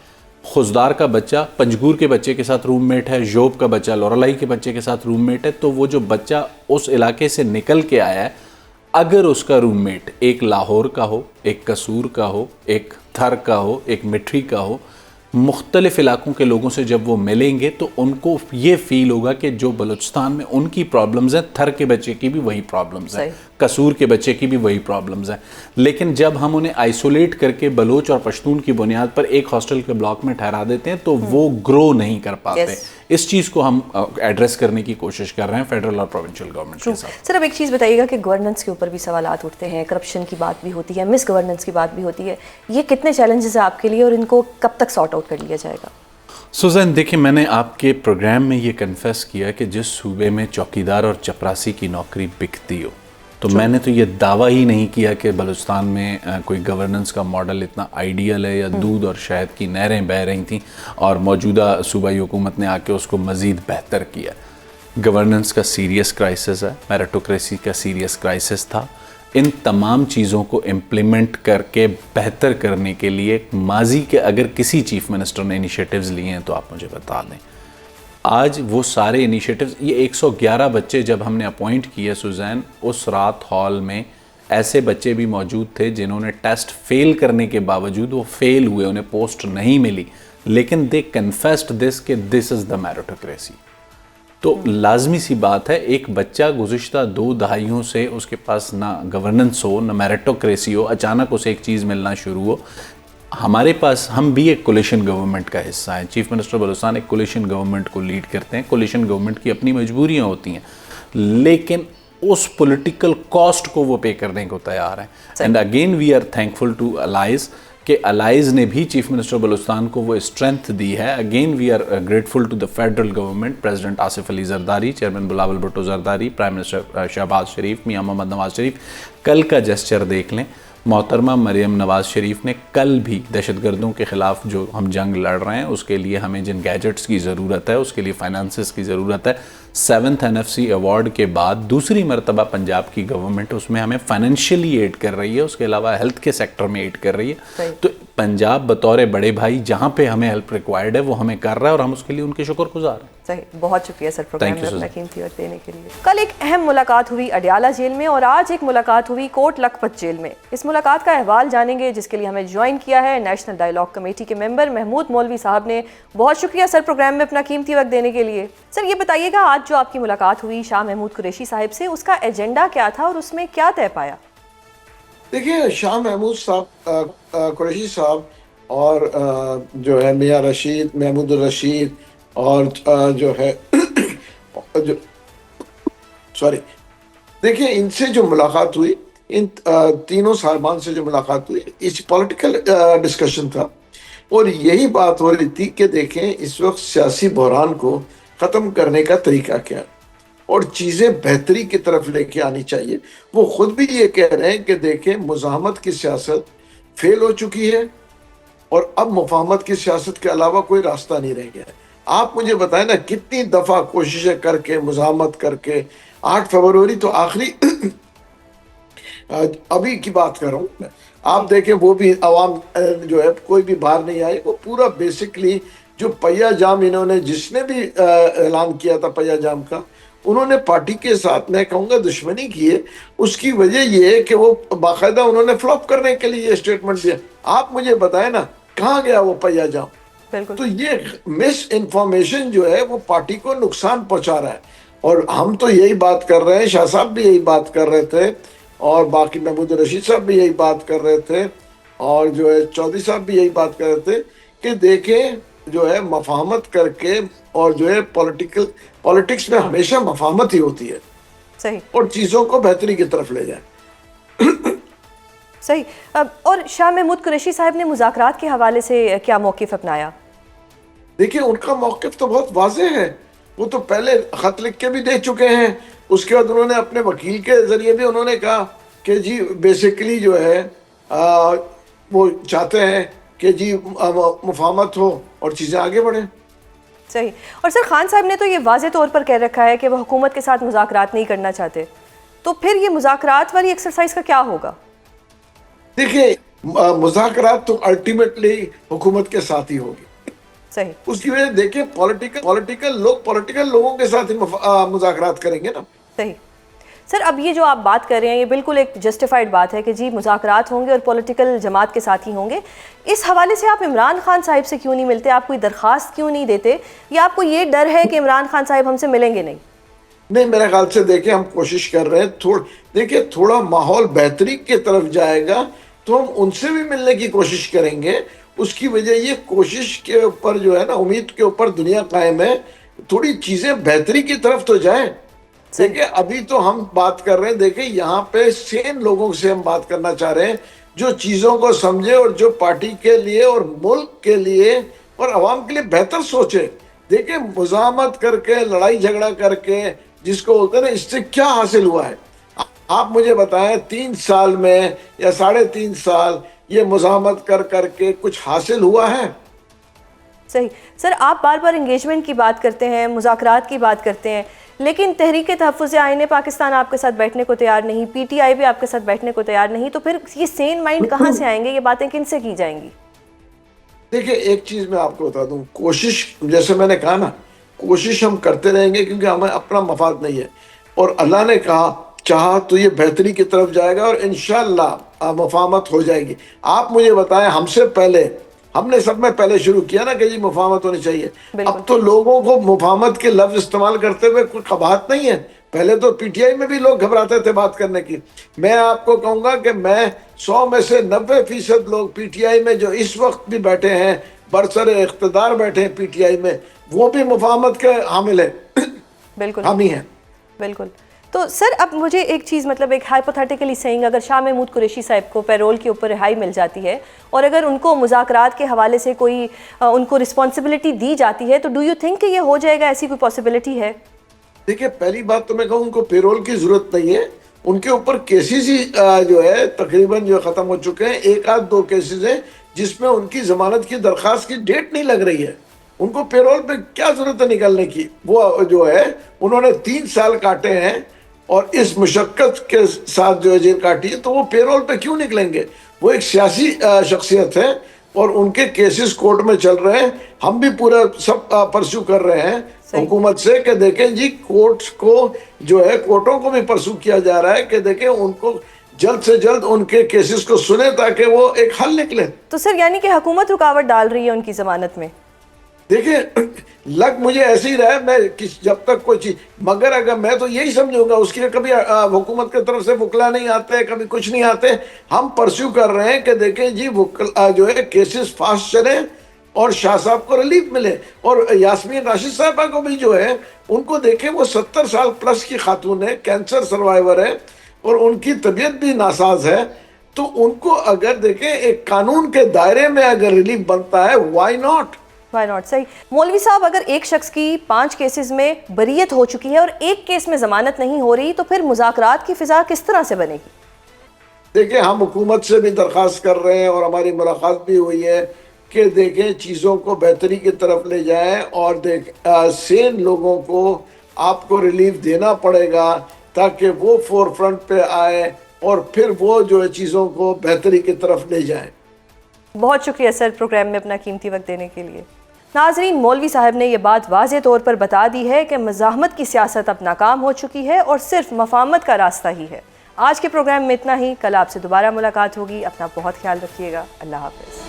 خزدار کا بچہ پنجگور کے بچے کے ساتھ روم میٹ ہے, جوب کا بچہ لورالائی کے بچے کے ساتھ روم میٹ ہے. تو وہ جو بچہ اس علاقے سے نکل کے آیا ہے, اگر اس کا روم میٹ ایک لاہور کا ہو, ایک قصور کا ہو, ایک تھر کا ہو, ایک مٹری کا ہو, مختلف علاقوں کے لوگوں سے جب وہ ملیں گے تو ان کو یہ فیل ہوگا کہ جو بلوچستان میں ان کی پرابلمز ہیں, تھر کے بچے کی بھی وہی پرابلمز ہیں, قصور کے بچے کی بھی وہی پرابلمز ہیں. لیکن جب ہم انہیں آئسولیٹ کر کے بلوچ اور پشتون کی بنیاد پر ایک ہاسٹل کے بلاک میں ٹھہرا دیتے ہیں تو وہ گرو نہیں کر پاتے. اس چیز کو ہم ایڈریس کرنے کی کوشش کر رہے ہیں فیڈرل اور پروونشل گورنمنٹ کے ساتھ. سر اب ایک چیز بتائیے گا کہ گورننس کے اوپر بھی سوالات اٹھتے ہیں, کرپشن کی بات بھی ہوتی ہے, مس گورننس کی بات بھی ہوتی ہے. یہ کتنے چیلنجز ہیں آپ کے لیے اور ان کو کب تک سارٹ آؤٹ کر لیا جائے گا؟ سوزین دیکھیں, میں نے آپ کے پروگرام میں یہ کنفیس کیا کہ جس صوبے میں چوکیدار اور چپراسی کی نوکری بکتی ہو, تو میں نے تو یہ دعویٰ ہی نہیں کیا کہ بلوچستان میں کوئی گورننس کا ماڈل اتنا آئیڈیل ہے یا دودھ اور شہد کی نہریں بہہ رہی تھیں اور موجودہ صوبائی حکومت نے آ کے اس کو مزید بہتر کیا. گورننس کا سیریس کرائسس ہے, میرٹوکریسی کا سیریس کرائسس تھا. ان تمام چیزوں کو امپلیمنٹ کر کے بہتر کرنے کے لیے ماضی کے اگر کسی چیف منسٹر نے انیشیٹیوز لیے ہیں تو آپ مجھے بتا دیں. آج وہ سارے انیشیٹیوز, یہ 111 بچے جب ہم نے اپوائنٹ کیے سوزین, اس رات ہال میں ایسے بچے بھی موجود تھے جنہوں نے ٹیسٹ فیل کرنے کے باوجود وہ فیل ہوئے, انہیں پوسٹ نہیں ملی, لیکن دے کنفیسڈ دس کہ دس از دا میرٹوکریسی. تو لازمی سی بات ہے, ایک بچہ گزشتہ 2 دہائیوں سے اس کے پاس نہ گورننس ہو نہ میرٹوکریسی ہو, اچانک اسے ایک چیز ملنا شروع ہو. ہمارے پاس, ہم بھی ایک کولیشن گورنمنٹ کا حصہ ہیں, چیف منسٹر بلوچستان ایک کولیشن گورنمنٹ کو لیڈ کرتے ہیں. کولیشن گورنمنٹ کی اپنی مجبوریاں ہوتی ہیں, لیکن اس پولیٹیکل کاسٹ کو وہ پے کرنے کو تیار ہیں. And again we are thankful to allies کہ الائز نے بھی چیف منسٹر بلوچستان کو وہ اسٹرینتھ دی ہے. Again we are grateful to the federal government, president Asif Ali Zardari, chairman Bilawal Bhutto Zardari, prime minister Shehbaz Sharif, Mian Muhammad Nawaz Sharif. کل کا جسچر دیکھ لیں, محترمہ مریم نواز شریف نے کل بھی دہشت گردوں کے خلاف جو ہم جنگ لڑ رہے ہیں اس کے لیے ہمیں جن گیجٹس کی ضرورت ہے, اس کے لیے فائنانسز کی ضرورت ہے, 7th NFC ایوارڈ کے بعد دوسری مرتبہ پنجاب کی گورنمنٹ اس میں ہمیں فائنینشلی ایڈ کر رہی ہے, اس کے علاوہ ہیلتھ کے سیکٹر میں ایڈ کر رہی ہے. تو پنجاب بطور بڑے بھائی جہاں پہ ہمیں ہیلپ ریکوائرڈ ہے وہ ہمیں کر رہا ہے اور ہم اس کے لیے ان کے شکر گزار ہیں. صحیح, بہت شکریہ سر پروگرام میں اپنا قیمتی وقت دینے کے لیے. کل ایک اہم ملاقات ہوئی اڈیالہ جیل میں اور آج ایک ملاقات ہوئی کوٹ لکھپت جیل میں. اس ملاقات کا احوال جانیں گے جس کے لیے ہمیں جوائن کیا ہے نیشنل ڈائیلاگ کمیٹی کے ممبر محمود مولوی صاحب نے. بہت شکریہ سر پروگرام میں اپنا قیمتی وقت دینے کے لیے. سر یہ بتائیے گا, آج جو آپ کی ملاقات ہوئی شاہ محمود قریشی صاحب سے, اس کا ایجنڈا کیا تھا اور اس میں کیا طے پایا؟ دیکھیں, شاہ محمود صاحب قریشی صاحب اور جو ہے میاں رشید, محمود الرشید اور جو ہے دیکھیں ان سے جو ملاقات ہوئی, ان تینوں صاحبان سے جو ملاقات ہوئی, اس پولیٹیکل ڈسکشن تھا اور یہی بات ہو رہی تھی کہ دیکھیں اس وقت سیاسی بحران کو ختم کرنے کا طریقہ کیا ہے اور چیزیں بہتری کی طرف لے کے آنی چاہیے. وہ خود بھی یہ کہہ رہے ہیں کہ دیکھیں مزاحمت کی سیاست فیل ہو چکی ہے اور اب مفاہمت کی سیاست کے علاوہ کوئی راستہ نہیں رہ گیا ہے. آپ مجھے بتائیں نا, کتنی دفعہ کوششیں کر کے مزاحمت کر کے 8 فروری تو آخری ابھی کی بات کر رہا ہوں میں, آپ دیکھیں وہ بھی عوام جو ہے کوئی بھی باہر نہیں آئے. وہ پورا بیسکلی جو پہیا جام انہوں نے, جس نے بھی اعلان کیا تھا پہیا جام کا, انہوں نے پارٹی کے ساتھ میں کہوں گا دشمنی کی ہے. اس کی وجہ یہ ہے کہ وہ باقاعدہ انہوں نے فلاپ کرنے کے لیے یہ اسٹیٹمنٹ دیا. آپ مجھے بتائیں نا کہاں گیا وہ پہیا جام؟ بالکل. تو یہ مس انفارمیشن جو ہے وہ پارٹی کو نقصان پہنچا رہا ہے. اور ہم تو یہی بات کر رہے ہیں, شاہ صاحب بھی یہی بات کر رہے تھے, اور باقی محمود رشید صاحب بھی یہی بات کر رہے تھے, اور جو ہے چودھری صاحب بھی یہی بات کر رہے تھے کہ دیکھیں جو ہے مفاہمت کر کے, اور جو ہے پولیٹکس میں ہمیشہ مفاہمت ہی ہوتی ہے, صحیح, اور چیزوں کو بہتری کی طرف لے جائیں. صحیح. اور شاہ محمود قریشی صاحب نے مذاکرات کے حوالے سے کیا موقف اپنایا؟ دیکھیں ان کا موقف تو بہت واضح ہے. وہ تو پہلے خط لکھ کے بھی دے چکے ہیں, اس کے بعد انہوں نے اپنے وکیل کے ذریعے بھی انہوں نے کہا کہ جی بیسیکلی جو ہے وہ چاہتے ہیں کہ جی مفاہمت ہو اور چیزیں آگے بڑھیں. صحیح. اور سر خان صاحب نے تو یہ واضح طور پر کہہ رکھا ہے کہ وہ حکومت کے ساتھ مذاکرات نہیں کرنا چاہتے, تو پھر یہ مذاکرات والی ایکسرسائز کا کیا ہوگا؟ دیکھیں مذاکرات تو الٹیمیٹلی حکومت کے ساتھ ہی ہوگی. صحیح. اس کی وجہ دیکھیں پولیٹیکل لوگوں کے ساتھ ہی مذاکرات کریں گے نا. صحیح. سر اب یہ جو آپ بات کر رہے ہیں یہ بالکل ایک جسٹیفائڈ بات ہے کہ جی مذاکرات ہوں گے اور پولیٹیکل جماعت کے ساتھ ہی ہوں گے. اس حوالے سے آپ عمران خان صاحب سے کیوں نہیں ملتے؟ آپ کوئی درخواست کیوں نہیں دیتے؟ یا آپ کو یہ ڈر ہے کہ عمران خان صاحب ہم سے ملیں گے نہیں؟ نہیں, میرے خیال سے دیکھیں ہم کوشش کر رہے ہیں, دیکھیں تھوڑا ماحول بہتری کی طرف جائے گا تو ہم ان سے بھی ملنے کی کوشش کریں گے. اس کی وجہ یہ کوشش کے اوپر جو ہے نا, امید کے اوپر دنیا قائم ہے. تھوڑی چیزیں بہتری کی طرف تو جائیں. دیکھیں ابھی تو ہم بات کر رہے ہیں, دیکھیں یہاں پہ سین لوگوں سے ہم بات کرنا چاہ رہے ہیں جو چیزوں کو سمجھے اور جو پارٹی کے لیے اور ملک کے لیے اور عوام کے لیے بہتر سوچے. دیکھیں مزاحمت کر کے, لڑائی جھگڑا کر کے, جس کو بولتے ہیں نا, اس سے کیا حاصل ہوا ہے؟ آپ مجھے بتائیں 3 سال میں یا 3.5 سال یہ مزاحمت کر کے کچھ حاصل ہوا ہے؟ صحیح. سر آپ بار بار انگیجمنٹ کی بات کرتے ہیں, مذاکرات کی بات کرتے ہیں, لیکن تحریک تحفظ آئین پاکستان آپ کے ساتھ بیٹھنے کو تیار نہیں, پی ٹی آئی بھی آپ کے ساتھ بیٹھنے کو تیار نہیں, تو پھر یہ سین مائنڈ کہاں سے آئیں گے؟ یہ باتیں کن سے کی جائیں گی؟ دیکھیں ایک چیز میں آپ کو بتا دوں, کوشش جیسے میں نے کہا نا, کوشش ہم کرتے رہیں گے کیونکہ ہمیں اپنا مفاد نہیں ہے, اور اللہ نے چاہا تو یہ بہتری کی طرف جائے گا اور انشاءاللہ مفاہمت ہو جائے گی. آپ مجھے بتائیں ہم سے پہلے, ہم نے سب میں پہلے شروع کیا نا کہ جی مفاہمت ہونی چاہیے. اب تو لوگوں کو مفاہمت کے لفظ استعمال کرتے ہوئے کوئی قباحت نہیں ہے. پہلے تو پی ٹی آئی میں بھی لوگ گھبراتے تھے بات کرنے کی. میں آپ کو کہوں گا کہ میں 100 میں سے 90% لوگ پی ٹی آئی میں جو اس وقت بھی بیٹھے ہیں, برسر اقتدار بیٹھے ہیں پی ٹی آئی میں, وہ بھی مفاہمت کے حامل ہیں. بالکل ہم ہی ہیں. بالکل. تو سر اب مجھے ایک چیز, مطلب ایک ہائپوتھیٹیکلی سینگ, اگر شاہ محمود قریشی صاحب کو پیرول کے اوپر رہائی مل جاتی ہے اور اگر ان کو مذاکرات کے حوالے سے کوئی ان کو رسپانسبلٹی دی جاتی ہے, تو ڈو یو تھنک کہ یہ ہو جائے گا؟ ایسی کوئی پاسبلٹی ہے؟ دیکھیں پہلی بات تو میں کہوں ان کو پیرول کی ضرورت نہیں ہے. ان کے اوپر کیسز ہی جو ہے تقریباً جو ختم ہو چکے ہیں. 1-2 کیسز ہیں جس میں ان کی ضمانت کی درخواست کی ڈیٹ نہیں لگ رہی ہے. ان کو پیرول پہ کیا ضرورت ہے نکلنے کی؟ وہ جو ہے انہوں نے 3 سال کاٹے ہیں اور اس مشقت کے ساتھ جو ہے جیل کاٹی ہے, تو وہ پیرول پہ کیوں نکلیں گے؟ وہ ایک سیاسی شخصیت ہے اور ان کے کیسز کورٹ میں چل رہے ہیں. ہم بھی پورا سب پرسو کر رہے ہیں حکومت سے کہ دیکھیں جی کورٹ کو جو ہے, کورٹوں کو بھی پرسو کیا جا رہا ہے کہ دیکھیں ان کو جلد سے جلد ان کے کیسز کو سنیں تاکہ وہ ایک حل نکلے. تو سر یعنی کہ حکومت رکاوٹ ڈال رہی ہے ان کی ضمانت میں؟ دیکھیں لگ مجھے ایسے ہی رہا ہے, میں جب تک کوئی چیز, مگر اگر میں تو یہی سمجھوں گا, اس کی کبھی حکومت کی طرف سے وکلا نہیں آتے, کبھی کچھ نہیں آتے. ہم پرسیو کر رہے ہیں کہ دیکھیں جی جو ہے کیسز فاسٹ چلیں اور شاہ صاحب کو ریلیف ملے, اور یاسمین راشد صاحبہ کو بھی جو ہے ان کو دیکھیں, وہ 70 سال پلس کی خاتون ہے, کینسر سروائیور ہے اور ان کی طبیعت بھی ناساز ہے. تو ان کو اگر دیکھیں ایک قانون کے دائرے میں اگر ریلیف بنتا ہے, وائی ناٹ؟ Y not. صحیح. مولوی صاحب اگر ایک شخص کی 5 کیسز میں بریت ہو چکی ہے اور ایک کیس میں ضمانت نہیں ہو رہی, تو پھر مذاکرات کی فضا کس طرح سے بنے گی؟ دیکھیں ہم حکومت سے بھی درخواست کر رہے ہیں اور ہماری ملاقات بھی ہوئی ہے کہ دیکھیں چیزوں کو بہتری کی طرف لے جائیں, اور سین لوگوں کو آپ کو ریلیف دینا پڑے گا تاکہ وہ فور فرنٹ پہ آئے اور پھر وہ جو ہے چیزوں کو بہتری کی طرف لے جائیں. بہت شکریہ سر پروگرام میں اپنا قیمتی وقت دینے کے لیے. ناظرین، مولوی صاحب نے یہ بات واضح طور پر بتا دی ہے کہ مزاحمت کی سیاست اب ناکام ہو چکی ہے اور صرف مفاہمت کا راستہ ہی ہے۔ آج کے پروگرام میں اتنا ہی، کل آپ سے دوبارہ ملاقات ہوگی۔ اپنا بہت خیال رکھیے گا۔ اللہ حافظ۔